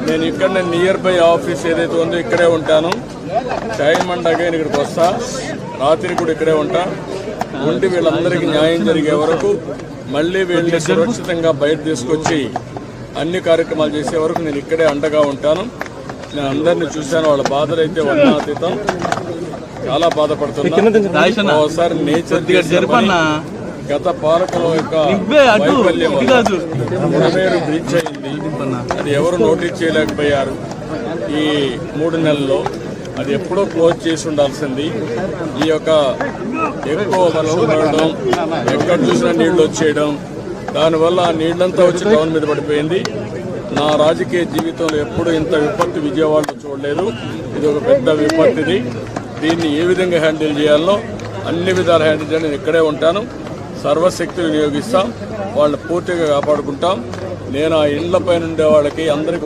నేను ఇక్కడ near by office ఏదైతే ఉందో ఇక్కడే ఉంటాను. టైం అండ్ అగైన్ ఇక్కడికి వస్తా, రాత్రి కూడా ఇక్కడే ఉంటా. ఉండి వీళ్ళందరికీ న్యాయం జరిగే వరకు, మళ్ళీ వీళ్ళని సురక్షితంగా బయట తీసుకొచ్చి అన్ని కార్యక్రమాలు చేసే వరకు నేను ఇక్కడే అండగా ఉంటాను. నేను అందరినీ చూశాను, వాళ్ళ బాధలు అయితే వర్ణాతీతం. చాలా బాధపడుతున్నా. ఒకసారి నేచర్ గత పాలకుల యొక్క వైఫల్యం బుడమేరు బ్రిడ్జ్ అయింది, అది ఎవరు నోటీస్ చేయలేకపోయారు ఈ 3 నెలల్లో. అది ఎప్పుడో క్లోజ్ చేసి ఉండాల్సింది. ఈ యొక్క ఎక్కువ వర్షం పడడం, ఎక్కడ చూసినా నీళ్లు వచ్చేయడం, దానివల్ల ఆ నీళ్లంతా వచ్చి టౌన్ మీద పడిపోయింది. నా రాజకీయ జీవితంలో ఎప్పుడు ఇంత విపత్తు విజయవాడలో చూడలేదు. ఇది ఒక పెద్ద విపత్తిది. దీన్ని ఏ విధంగా హ్యాండిల్ చేయాలో అన్ని విధాలు హ్యాండిల్ చేయాలి. నేను ఇక్కడే ఉంటాను, సర్వశక్తులు వినియోగిస్తాం, వాళ్ళని పూర్తిగా కాపాడుకుంటాం. నేను ఆ ఇండ్ల పైన ఉండే వాళ్ళకి అందరికీ